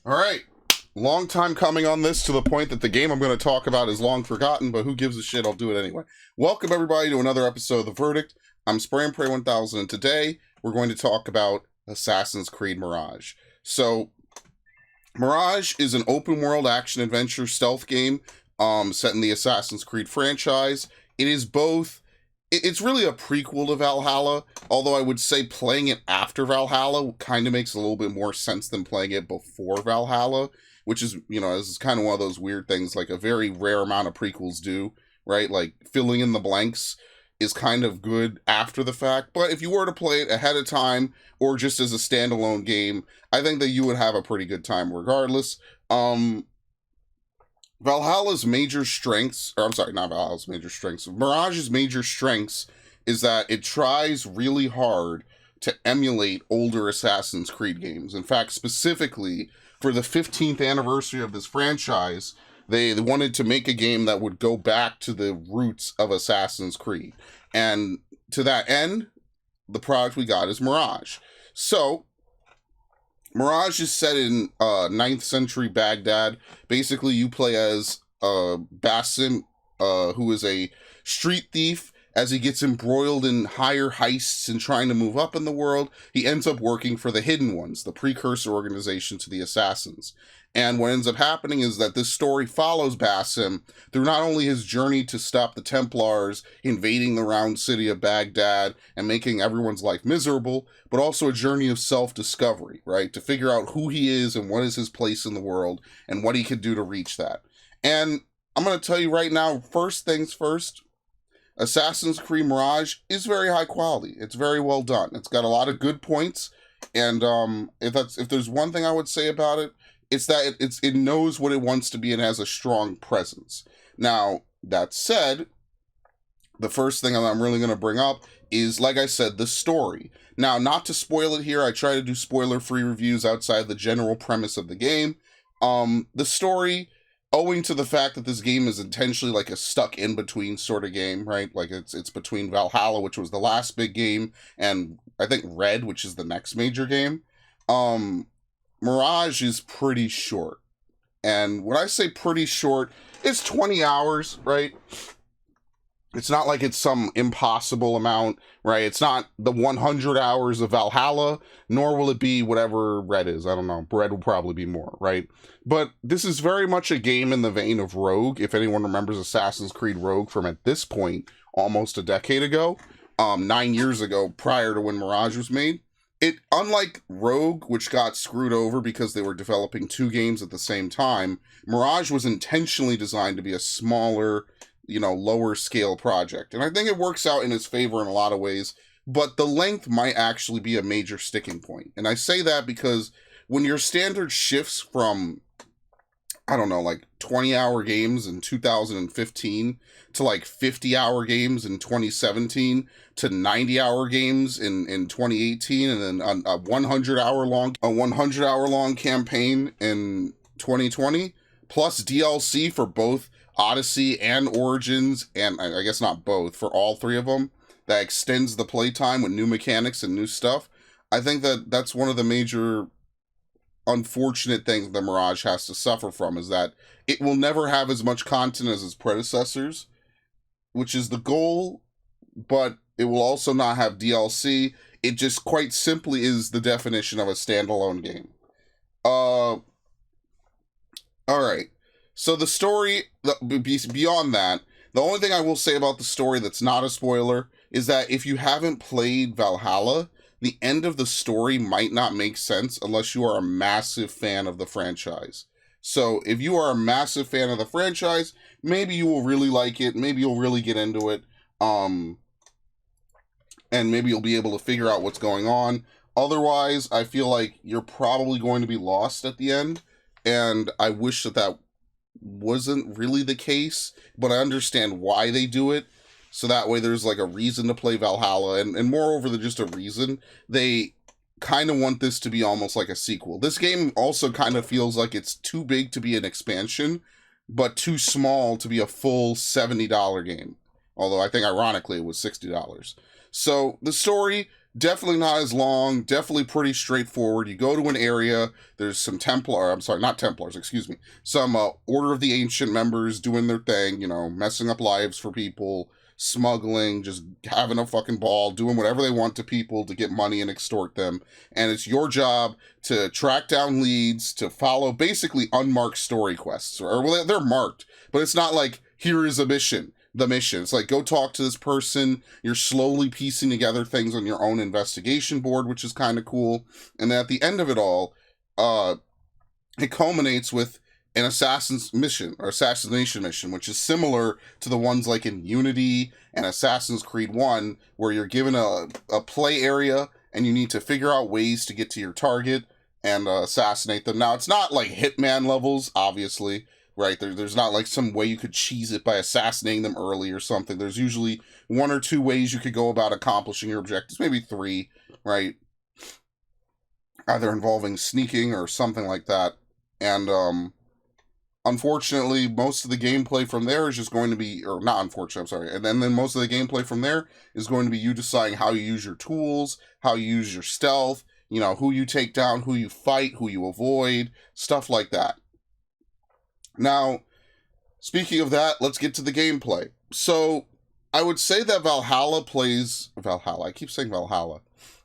All right. Long time coming on this, to the point that the game I'm going to talk about is long forgotten, but who gives a shit? I'll do it anyway. Welcome, everybody, to another episode of The Verdict. I'm Spray and Pray 1000, and today we're going to talk about Assassin's Creed Mirage. So, Mirage is an open-world action-adventure stealth game set in the Assassin's Creed franchise. It is both... It's really a prequel to Valhalla, although I would say playing it after Valhalla kind of makes a little bit more sense than playing it before Valhalla, which is, this is kind of one of those weird things, like a very rare amount of prequels do, right? Like, filling in the blanks is kind of good after the fact, but if you were to play it ahead of time, or just as a standalone game, I think that you would have a pretty good time regardless. Valhalla's major strengths, or I'm sorry, not Valhalla's major strengths, Mirage's major strengths is that it tries really hard to emulate older Assassin's Creed games. In fact, specifically, for the 15th anniversary of this franchise, they wanted to make a game that would go back to the roots of Assassin's Creed. And to that end, the product we got is Mirage. So, Mirage is set in 9th century Baghdad. Basically, you play as Basim, who is a street thief. As he gets embroiled in higher heists and trying to move up in the world, he ends up working for the Hidden Ones, the precursor organization to the Assassins. And what ends up happening is that this story follows Basim through not only his journey to stop the Templars invading the round city of Baghdad and making everyone's life miserable, but also a journey of self-discovery, right? To figure out who he is and what is his place in the world and what he could do to reach that. And I'm going to tell you right now, first things first, Assassin's Creed Mirage is very high quality. It's very well done. It's got a lot of good points, and if there's one thing I would say about it, it's that it knows what it wants to be and has a strong presence. Now, that said, the first thing I'm really going to bring up is, like I said, the story. Now, not to spoil it here, I try to do spoiler-free reviews outside the general premise of the game. The story, owing to the fact that this game is intentionally like a stuck-in-between sort of game, right? Like, it's between Valhalla, which was the last big game, and I think Red, which is the next major game. Mirage is pretty short. And when I say pretty short, it's 20 hours, right? It's not like it's some impossible amount, right? It's not the 100 hours of Valhalla, nor will it be whatever Red is. I don't know. Red will probably be more, right? But this is very much a game in the vein of Rogue, if anyone remembers Assassin's Creed Rogue from, at this point, almost a decade ago, 9 years ago, prior to when Mirage was made. It, unlike Rogue, which got screwed over because they were developing two games at the same time, Mirage was intentionally designed to be a smaller, lower scale project. And I think it works out in its favor in a lot of ways, but the length might actually be a major sticking point. And I say that because when your standard shifts from, I don't know, like 20-hour games in 2015 to like 50-hour games in 2017 to 90-hour games in 2018, and then a 100-hour long campaign in 2020, plus DLC for both Odyssey and Origins, and I guess not both, for all three of them, that extends the playtime with new mechanics and new stuff. I think that that's one of the major unfortunate things that Mirage has to suffer from, is that it will never have as much content as its predecessors, which is the goal, but it will also not have DLC. It just quite simply is the definition of a standalone game. Alright. So the story, beyond that, the only thing I will say about the story that's not a spoiler is that if you haven't played Valhalla, the end of the story might not make sense unless you are a massive fan of the franchise. So if you are a massive fan of the franchise, maybe you will really like it, maybe you'll really get into it, and maybe you'll be able to figure out what's going on. Otherwise, I feel like you're probably going to be lost at the end, and I wish that wasn't really the case, but I understand why they do it. So that way there's like a reason to play Valhalla, and moreover than just a reason, they kind of want this to be almost like a sequel. This game also kind of feels like it's too big to be an expansion, but too small to be a full $70 game. Although I think ironically it was $60. So the story, Definitely not as long, definitely pretty straightforward. You go to an area, there's some Templar, I'm sorry, not Templars, excuse me, some Order of the Ancient members doing their thing, you know, messing up lives for people, smuggling, just having a fucking ball, doing whatever they want to people to get money and extort them. And it's your job to track down leads, to follow basically unmarked story quests. Or well, they're marked, but it's not like, here is a mission. The mission. It's like, go talk to this person. You're slowly piecing together things on your own investigation board, which is kind of cool. And then at the end of it all, it culminates with an assassin's mission or assassination mission, which is similar to the ones like in Unity and Assassin's Creed 1, where you're given a play area and you need to figure out ways to get to your target and assassinate them. Now, it's not like Hitman levels, obviously, right? There's not like some way you could cheese it by assassinating them early or something. There's usually 1 or 2 ways you could go about accomplishing your objectives, maybe 3, right? Either involving sneaking or something like that. And unfortunately, most of the gameplay from there is just going to be, or not unfortunately, I'm sorry, and then most of the gameplay from there is going to be you deciding how you use your tools, how you use your stealth, you know, who you take down, who you fight, who you avoid, stuff like that. Now, speaking of that, let's get to the gameplay. So, I would say that I keep saying Valhalla.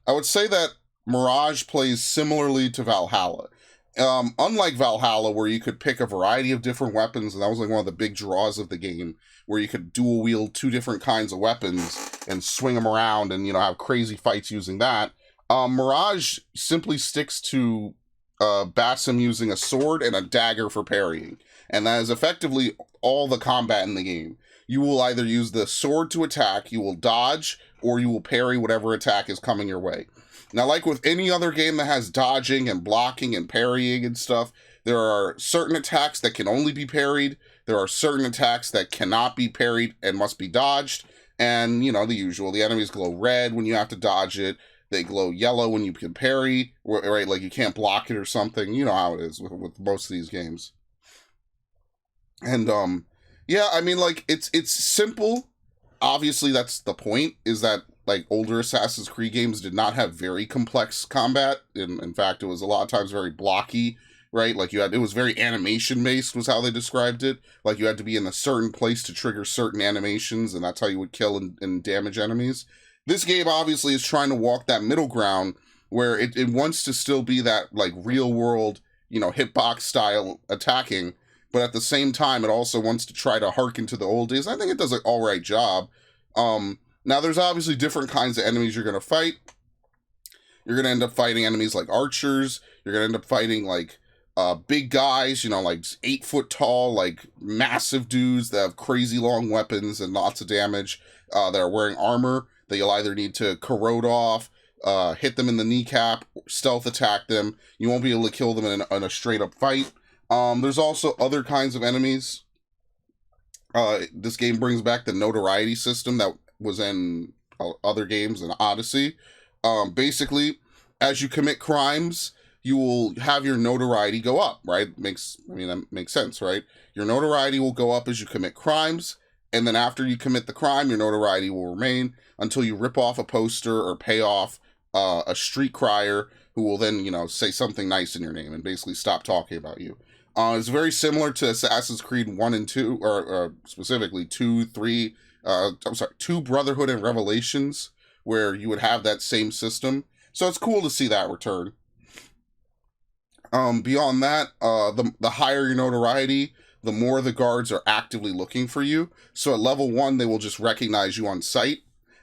I would say that Mirage plays similarly to Valhalla. Unlike Valhalla, where you could pick a variety of different weapons, and that was like one of the big draws of the game, where you could dual wield 2 different kinds of weapons and swing them around and, you know, have crazy fights using that. Mirage simply sticks to Basim using a sword and a dagger for parrying. And that is effectively all the combat in the game. You will either use the sword to attack, you will dodge, or you will parry whatever attack is coming your way. Now, like with any other game that has dodging and blocking and parrying and stuff, there are certain attacks that can only be parried, there are certain attacks that cannot be parried and must be dodged, and, you know, the usual. The enemies glow red when you have to dodge it, they glow yellow when you can parry, right? Like you can't block it or something. You know how it is with most of these games. And yeah, I mean, like it's simple. Obviously, that's the point, is that like older Assassin's Creed games did not have very complex combat. In fact, it was a lot of times very blocky, right? Like it was very animation based, was how they described it. Like you had to be in a certain place to trigger certain animations, and that's how you would kill and damage enemies. This game obviously is trying to walk that middle ground where it wants to still be that like real world, you know, hitbox style attacking, but at the same time, it also wants to try to harken to the old days. I think it does an all right job. Now, there's obviously different kinds of enemies you're going to fight. You're going to end up fighting enemies like archers. You're going to end up fighting like big guys, you know, like 8 foot tall, like massive dudes that have crazy long weapons and lots of damage, that are wearing armor that you'll either need to corrode off, hit them in the kneecap, stealth attack them. You won't be able to kill them in a straight up fight. There's also other kinds of enemies. This game brings back the notoriety system that was in other games in Odyssey. Basically, as you commit crimes, you will have your notoriety go up, right? That makes sense, right? Your notoriety will go up as you commit crimes, and then after you commit the crime, your notoriety will remain until you rip off a poster or pay off a street crier who will then, you know, say something nice in your name and basically stop talking about you. It's very similar to Assassin's Creed 1 and 2, or specifically 2, 3, 2 Brotherhood and Revelations, where you would have that same system. So it's cool to see that return. Beyond that, the higher your notoriety, the more the guards are actively looking for you. So at level 1, they will just recognize you on sight.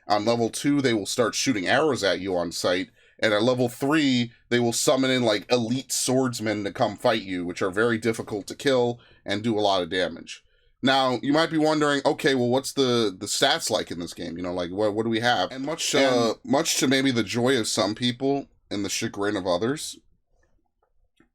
On level 2, they will start shooting arrows at you on sight. And at level 3, they will summon in like elite swordsmen to come fight you, which are very difficult to kill and do a lot of damage. Now, you might be wondering, okay, well, what's the stats like in this game? You know, like, what do we have? And much to maybe the joy of some people and the chagrin of others,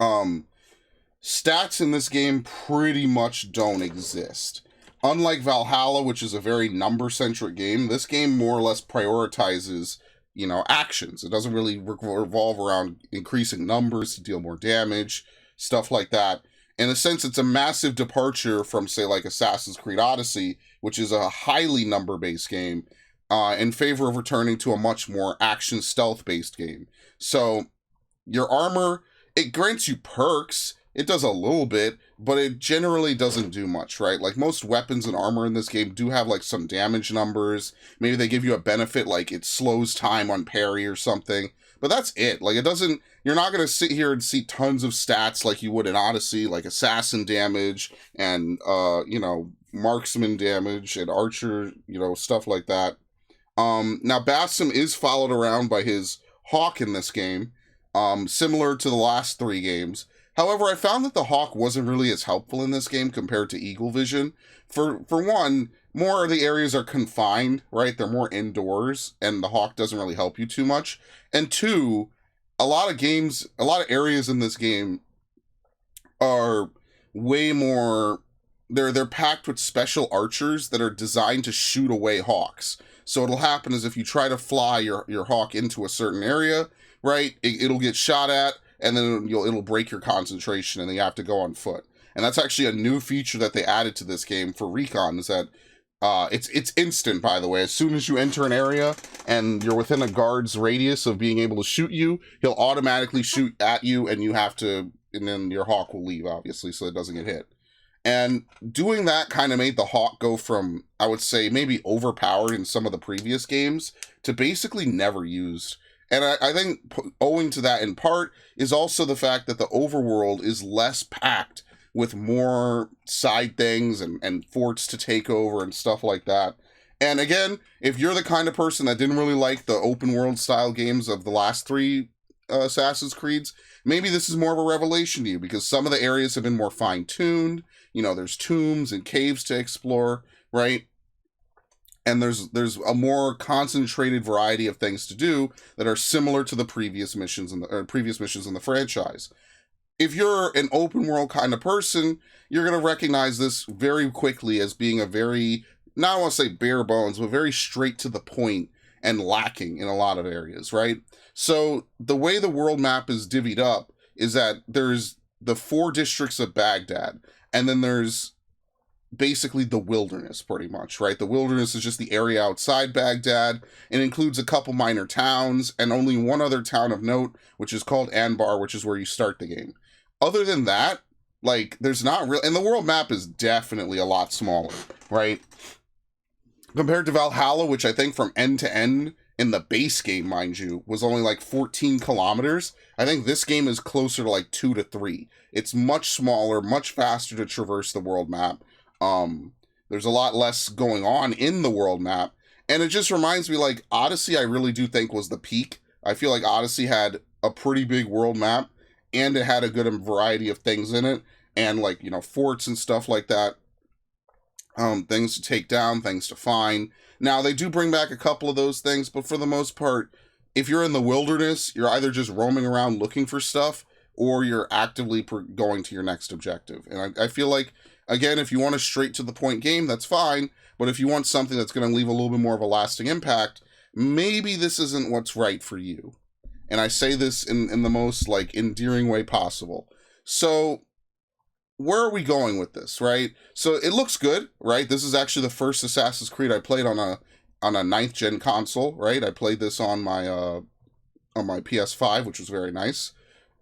stats in this game pretty much don't exist. Unlike Valhalla, which is a very number-centric game, this game more or less prioritizes, you know, actions. It doesn't really revolve around increasing numbers to deal more damage, stuff like that. In a sense, it's a massive departure from, say, like Assassin's Creed Odyssey, which is a highly number-based game. in favor of returning to a much more action stealth-based game. So your armor, it grants you perks. It does a little bit, but it generally doesn't do much, right? Like most weapons and armor in this game do have like some damage numbers. Maybe they give you a benefit like it slows time on parry or something. But that's it. Like it doesn't, you're not going to sit here and see tons of stats like you would in Odyssey, like assassin damage and, marksman damage and archer, stuff like that. Now Basim is followed around by his hawk in this game, similar to the last 3 games. However, I found that the hawk wasn't really as helpful in this game compared to Eagle Vision. For one, more of the areas are confined, right? They're more indoors, and the hawk doesn't really help you too much. And 2, a lot of areas in this game are way more, they're packed with special archers that are designed to shoot away hawks. So it'll happen is if you try to fly your hawk into a certain area, right, it'll get shot at, and then it'll break your concentration, and then you have to go on foot. And that's actually a new feature that they added to this game for Recon, is that it's instant, by the way. As soon as you enter an area and you're within a guard's radius of being able to shoot you, he'll automatically shoot at you, and then your hawk will leave, obviously, so it doesn't get hit. And doing that kind of made the hawk go from, I would say, maybe overpowered in some of the previous games to basically never used. And I think owing to that in part is also the fact that the overworld is less packed with more side things and forts to take over and stuff like that. And again, if you're the kind of person that didn't really like the open world style games of the last 3 Assassin's Creeds, maybe this is more of a revelation to you, because some of the areas have been more fine-tuned. There's tombs and caves to explore, right? And there's a more concentrated variety of things to do that are similar to the previous missions in the franchise. If you're an open world kind of person, you're going to recognize this very quickly as being a very, not I want to say bare bones, but very straight to the point and lacking in a lot of areas, right? So the way the world map is divvied up is that there's the 4 districts of Baghdad, and then there's basically the wilderness, pretty much, right? The wilderness is just the area outside Baghdad. It includes a couple minor towns and only one other town of note, which is called Anbar, which is where you start the game. Other than that, like, there's not real, and the world map is definitely a lot smaller, right? Compared to Valhalla, which I think from end to end in the base game, mind you, was only like 14 kilometers. I think this game is closer to like 2 to 3. It's much smaller, much faster to traverse the world map. There's a lot less going on in the world map, and it just reminds me, like, Odyssey I really do think was the peak. I feel like Odyssey had a pretty big world map, and it had a good variety of things in it, and like, forts and stuff like that, things to take down, things to find. Now, they do bring back a couple of those things, but for the most part, if you're in the wilderness, you're either just roaming around looking for stuff, or you're actively going to your next objective. And I feel like, again, if you want a straight to the point game, that's fine. But if you want something that's going to leave a little bit more of a lasting impact, maybe this isn't what's right for you. And I say this in the most, like, endearing way possible. So, where are we going with this, right? So, it looks good, right? This is actually the first Assassin's Creed I played on a 9th gen console, right? I played this on my PS5, which was very nice.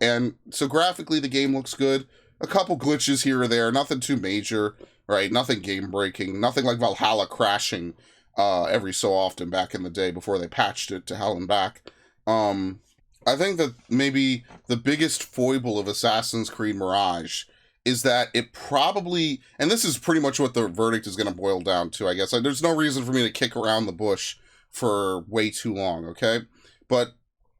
And so graphically, the game looks good. A couple glitches here or there, nothing too major, right? Nothing game-breaking, nothing like Valhalla crashing every so often back in the day before they patched it to hell and back. I think that maybe the biggest foible of Assassin's Creed Mirage is that it probably, and this is pretty much what the verdict is going to boil down to, I guess. There's no reason for me to kick around the bush for way too long, okay? But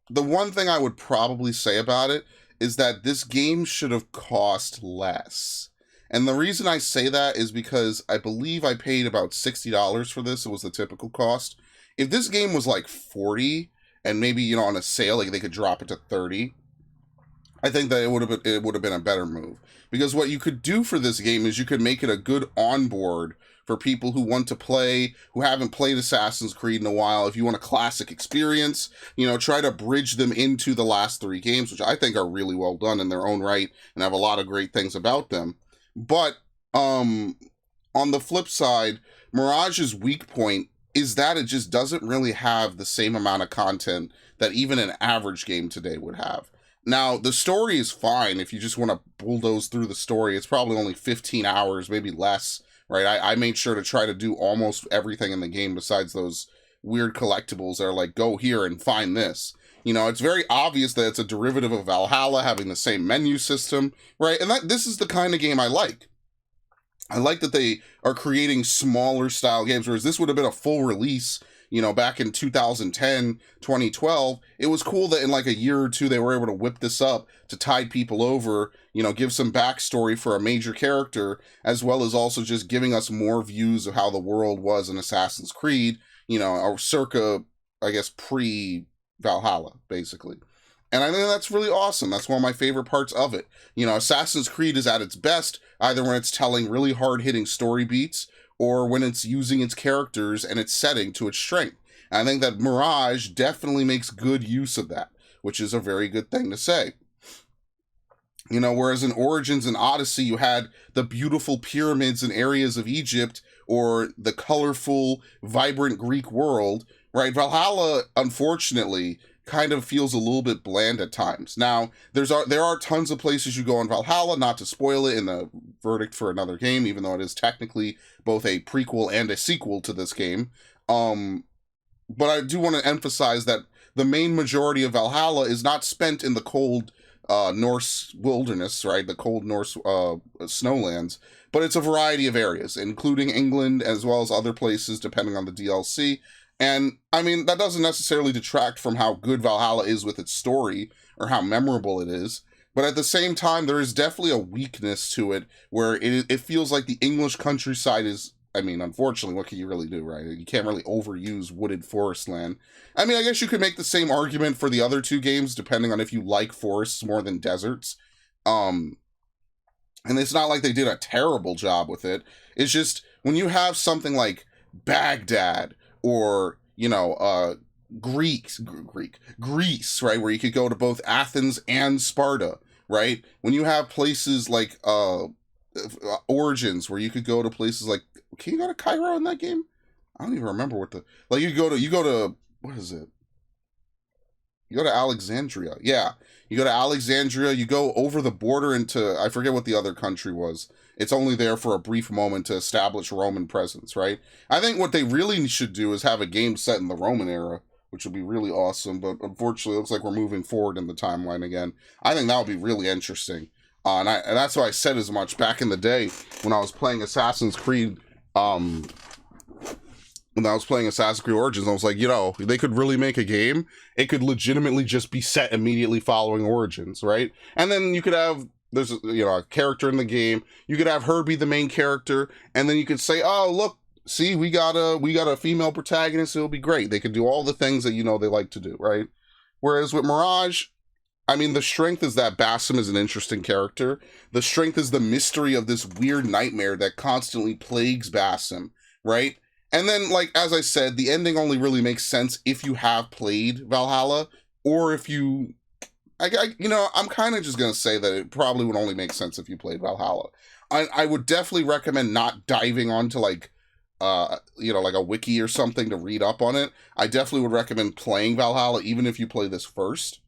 the one thing I would probably say about it is that this game should have cost less. And the reason I say that is because I believe I paid about $60 for this. It was the typical cost. If this game was like $40, and maybe, on a sale, like they could drop it to $30, I think that it would have been a better move. Because what you could do for this game is you could make it a good onboard for people who want to play, who haven't played Assassin's Creed in a while. If you want a classic experience, try to bridge them into the last 3 games, which I think are really well done in their own right and have a lot of great things about them. But on the flip side, Mirage's weak point is that it just doesn't really have the same amount of content that even an average game today would have. Now, the story is fine if you just want to bulldoze through the story. It's probably only 15 hours, maybe less, right? I made sure to try to do almost everything in the game besides those weird collectibles that are like, go here and find this. You know, it's very obvious that it's a derivative of Valhalla having the same menu system, right? And this is the kind of game I like. I like that they are creating smaller style games, whereas this would have been a full release, you know, back in 2010, 2012. It was cool that in like a year or two, they were able to whip this up to tide people over, you know, give some backstory for a major character, as well as also just giving us more views of how the world was in Assassin's Creed, you know, or circa, I guess, pre-Valhalla, basically. And I think that's really awesome. That's one of my favorite parts of it. You know, Assassin's Creed is at its best either when it's telling really hard-hitting story beats or when it's using its characters and its setting to its strength. And I think that Mirage definitely makes good use of that, which is a very good thing to say. You know, whereas in Origins and Odyssey, you had the beautiful pyramids and areas of Egypt or the colorful, vibrant Greek world, right? Valhalla, unfortunately, kind of feels a little bit bland at times. Now, there are tons of places you go in Valhalla, not to spoil it in the verdict for another game, even though it is technically both a prequel and a sequel to this game. But I do want to emphasize that the main majority of Valhalla is not spent in the cold Norse wilderness, right? The cold Norse snowlands, but it's a variety of areas, including England as well as other places, depending on the DLC. And, I mean, that doesn't necessarily detract from how good Valhalla is with its story, or how memorable it is, but at the same time, there is definitely a weakness to it, where it feels like the English countryside is, I mean, unfortunately, what can you really do, right? You can't really overuse wooded forest land. I mean, I guess you could make the same argument for the other two games, depending on if you like forests more than deserts. And it's not like they did a terrible job with it. It's just, when you have something like Baghdad, or, you know, Greece, right, where you could go to both Athens and Sparta, right? When you have places like Origins, where you could go to places like, can you go to Cairo in that game? I don't even remember what like you go to, what is it? You go to Alexandria. Yeah. You go to Alexandria, you go over the border into, I forget what the other country was. It's only there for a brief moment to establish Roman presence, right? I think what they really should do is have a game set in the Roman era, which would be really awesome, but unfortunately it looks like we're moving forward in the timeline again. I think that would be really interesting. And that's why I said as much back in the day when I was playing Assassin's Creed, when I was playing Assassin's Creed Origins, I was like, you know, they could really make a game. It could legitimately just be set immediately following Origins, right? And then you could have, there's, you know, a character in the game. You could have her be the main character, and then you could say, oh, look, see, we got a female protagonist. It'll be great. They could do all the things that, you know, they like to do, right? Whereas with Mirage, I mean, the strength is that Basim is an interesting character. The strength is the mystery of this weird nightmare that constantly plagues Basim, right? And then, like, as I said, the ending only really makes sense if you have played Valhalla, or if you, you know, I'm kind of just going to say that it probably would only make sense if you played Valhalla. I would definitely recommend not diving onto, like, you know, like a wiki or something to read up on it. I definitely would recommend playing Valhalla, even if you play this first,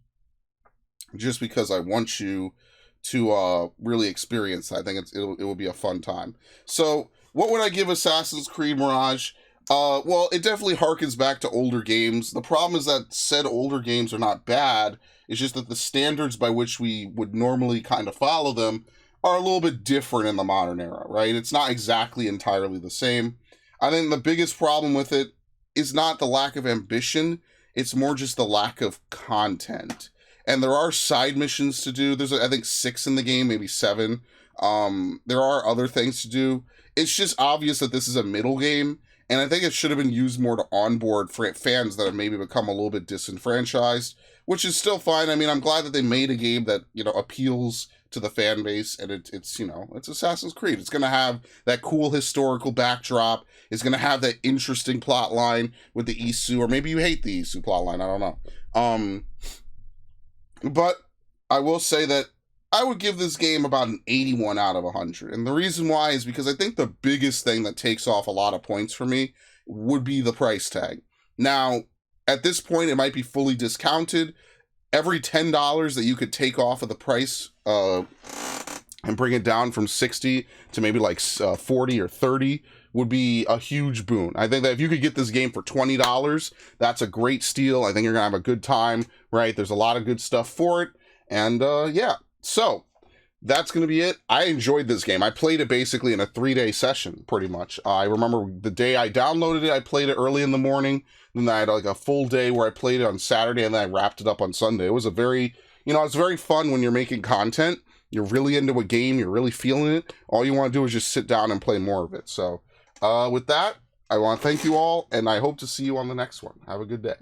just because I want you to really experience that. I think it will be a fun time. So, what would I give Assassin's Creed Mirage? Well, it definitely harkens back to older games. The problem is that said older games are not bad. It's just that the standards by which we would normally kind of follow them are a little bit different in the modern era, right? It's not exactly entirely the same. I think the biggest problem with it is not the lack of ambition. It's more just the lack of content. And there are side missions to do. There's, I think, 6 in the game, maybe 7. There are other things to do. It's just obvious that this is a middle game, and I think it should have been used more to onboard fans that have maybe become a little bit disenfranchised, which is still fine. I mean, I'm glad that they made a game that, you know, appeals to the fan base, and it's, you know, it's Assassin's Creed. It's going to have that cool historical backdrop. It's going to have that interesting plot line with the Isu, or maybe you hate the Isu plot line, I don't know. But I will say that I would give this game about an 81 out of 100. And the reason why is because I think the biggest thing that takes off a lot of points for me would be the price tag. Now, at this point, it might be fully discounted. Every $10 that you could take off of the price and bring it down from 60 to maybe like 40 or 30 would be a huge boon. I think that if you could get this game for $20, that's a great steal. I think you're gonna have a good time, right? There's a lot of good stuff for it. And yeah, so that's going to be it. I enjoyed this game. I played it basically in a 3-day session, pretty much. I remember the day I downloaded it, I played it early in the morning. Then I had like a full day where I played it on Saturday, and then I wrapped it up on Sunday. It was a very, it's very fun when you're making content. You're really into a game. You're really feeling it. All you want to do is just sit down and play more of it. So with that, I want to thank you all, and I hope to see you on the next one. Have a good day.